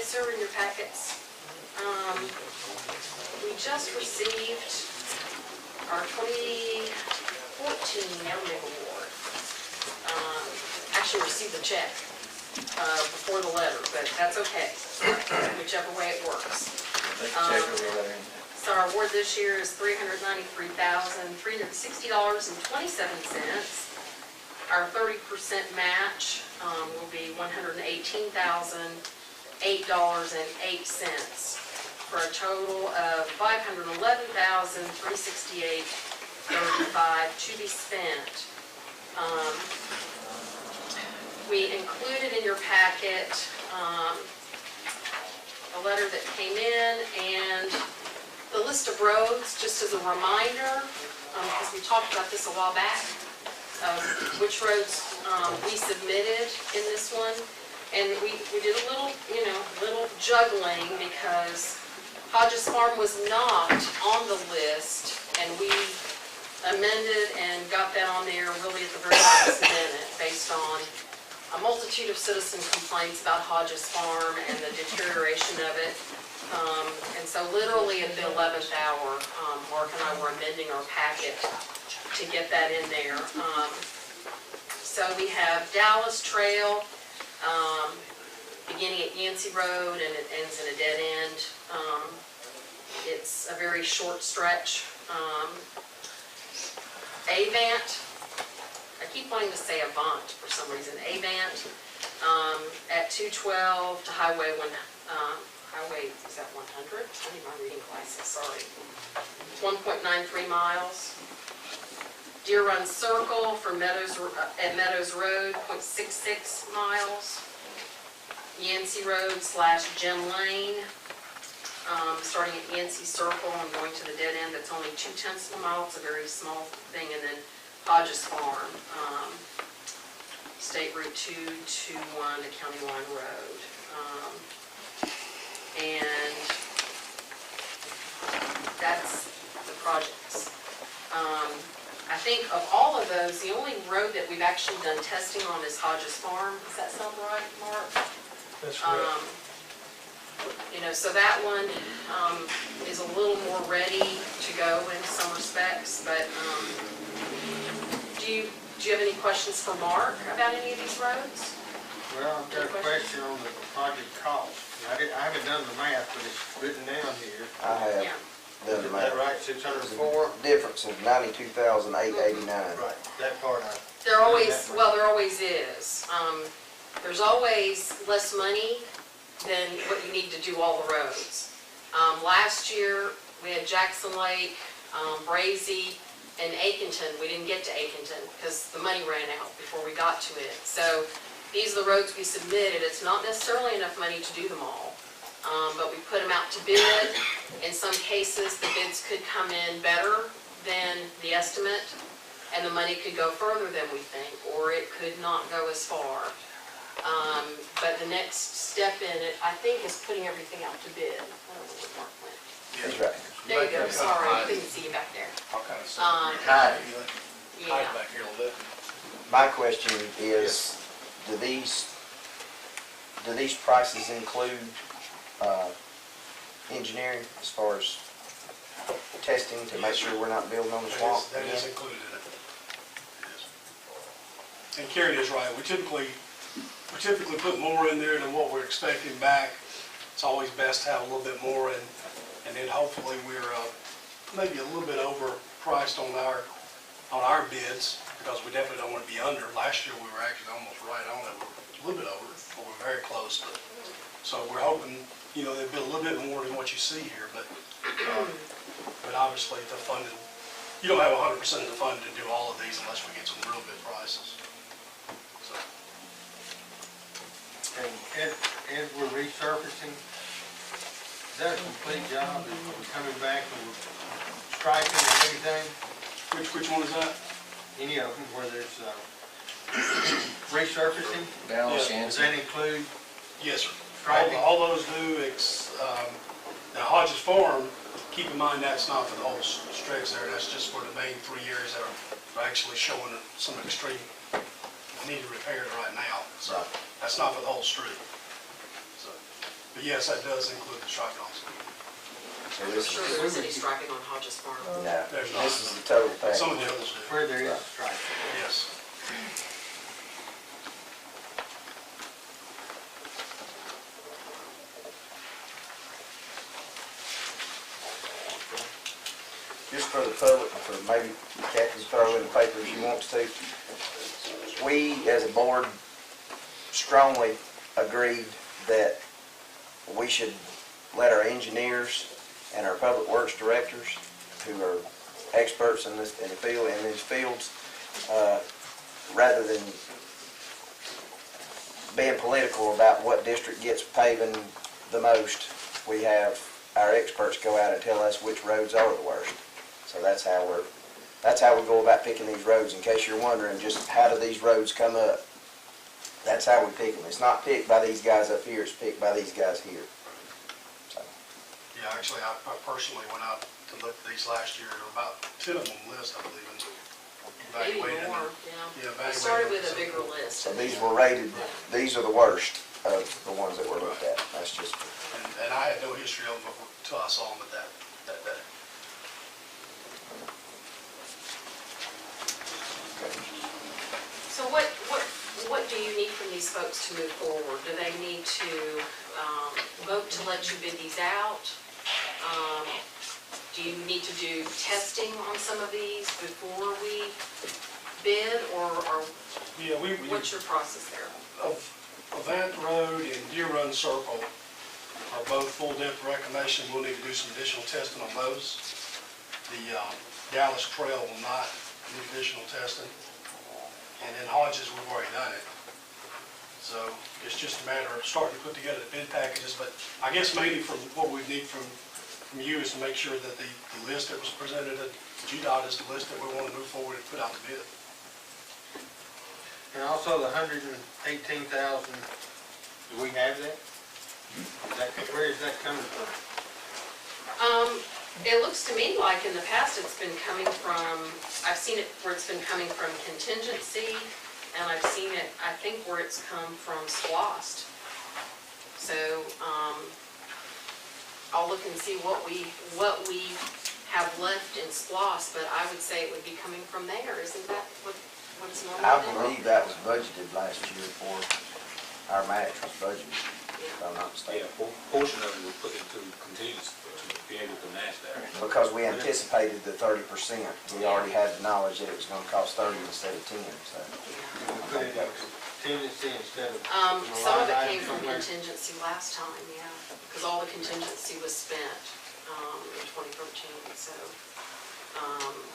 Yes, sir, in your packets. We just received our 2014 LMIG award. Actually received the check before the letter, but that's okay, whichever way it works. So our award this year is $393,360.27. Our 30% match will be $118,008.08 for a total of $511,368.35 to be spent. We included in your packet a letter that came in and the list of roads, just as a reminder, because we talked about this a while back, which roads we submitted in this one. And we did a little, little juggling because Hodges Farm was not on the list, and we amended and got that on there really at the very last minute based on a multitude of citizen complaints about Hodges Farm and the deterioration of it. And so literally at the 11th hour, Mark and I were amending our packet to get that in there. So we have Dallas Trail, beginning at Yancey Road, and it ends in a dead end. It's a very short stretch. Avant, I keep wanting to say Avant for some reason, Avant, at 212 to Highway 1, Highway, is that 100? I need my reading glasses, sorry. 1.93 miles. Deer Run Circle for Meadows, at Meadows Road, 0.66 miles. Yancey Road / Gem Lane, starting at Yancey Circle and going to the dead end, that's only 0.2 of a mile, it's a very small thing. And then Hodges Farm, State Route 221 to County Line Road. And that's the projects. I think of all of those, the only road that we've actually done testing on is Hodges Farm. Does that sound right, Mark? That's correct. So that one is a little more ready to go in some respects, but do you have any questions for Mark about any of these roads? Well, I've got a question on the project cost. I haven't done the math, but it's written down here. I have Yeah. done the Is that math. right, 604? Difference of $92,889. Right, that part There always is. There's always less money than what you need to do all the roads. Last year, we had Jackson Lake, Brazy, and Aikenton. We didn't get to Aikenton because the money ran out before we got to it. So these are the roads we submitted. It's not necessarily enough money to do them all, but we put them out to bid. In some cases, the bids could come in better than the estimate, and the money could go further than we think, or it could not go as far. But the next step in it, I think, is putting everything out to bid. I don't know where Mark went. That's right. There you go, sorry, I couldn't see you back there. Hi. Yeah. back here a little bit. My question is, do these prices include engineering as far as testing to make sure we're not building on the swamp That is again? included in it. Yes. And Karen is right. We typically put more in there than what we're expecting back. It's always best to have a little bit more, and then hopefully we're maybe a little bit overpriced on our bids, because we definitely don't want to be under. Last year we were actually almost right on it. We were a little bit over, but we're very close. So we're hoping, there'll be a little bit more than what you see here, but obviously the funding, you don't have 100% of the funding to do all of these unless we get some real good prices. So. And we're resurfacing. Is that a complete job? Are we coming back and we're striping and everything? Which one is that? Any of them where there's resurfacing? Dallas, Does that include Yes, sir. striping? All those do, now Hodges Farm, keep in mind that's not for the whole stretch there, that's just for the main 3 areas that are actually showing some extreme needed repairs right now. So that's not for the whole street. So. But yes, that does include the striping also. So I'm this sure is, there is any striping on Hodges Farm. no, There's not. this is the total Some of package. the others do. Where there is striping. Yes. Just for the public, for maybe Kathy throw in the paper if she wants to. We, as a board, strongly agreed that we should let our engineers and our public works directors, who are experts in this, in the field, in these fields, rather than being political about what district gets paving the most, we have our experts go out and tell us which roads are the worst. So that's how we go about picking these roads. In case you're wondering, just how do these roads come up? That's how we pick them. It's not picked by these guys up here, it's picked by these guys here. So, Yeah, actually, I personally went out to look at these last year, and about 10 of them list, I believe, and Maybe evaluated more, them. yeah. Yeah, I started with a evaluated bigger list. so these were rated, these are the worst of the ones that were looked at. That's just, And I had no history of them until I saw them at that day. So what do you need from these folks to move forward? Do they need to vote to let you bid these out? Do you need to do testing on some of these before we bid, or Yeah, what's your process there? of Avant Road and Deer Run Circle are both full depth reclamation. We'll need to do some additional testing on those. The Dallas Trail will not need additional testing. And then Hodges, we've already done it. So it's just a matter of starting to put together the bid packages, but I guess mainly from what we need from you is to make sure that the list that was presented at GDOT is the list that we want to move forward and put out the bid. And also the 118,000, do we have that? Where is that coming from? It looks to me like in the past it's been coming from, I've seen it where it's been coming from contingency, and I've seen it, I think, where it's come from SPOSS. So, I'll look and see what we have left in SPOSS, but I would say it would be coming from there. Isn't that what's I normal? believe that was budgeted last year for, our match was budgeted, if I'm not Yeah, mistaken. portion of it was put into contingency to be able to match that. Because we anticipated the 30%. We already had the knowledge that it was gonna cost 30 instead of 10, so. We put it in contingency instead of. Some of it line came item from somewhere. contingency last time, yeah, because all the contingency was spent in 2013, so.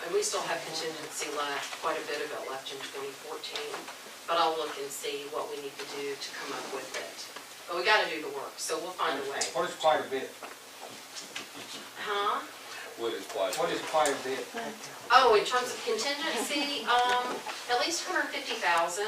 And we still have contingency left, quite a bit of it left in 2014, but I'll look and see what we need to do to come up with it. But we gotta do the work, so we'll find a way. What is quite a bit? Huh? What is quite. What is quite a bit? Oh, in terms of contingency, at least 150,000.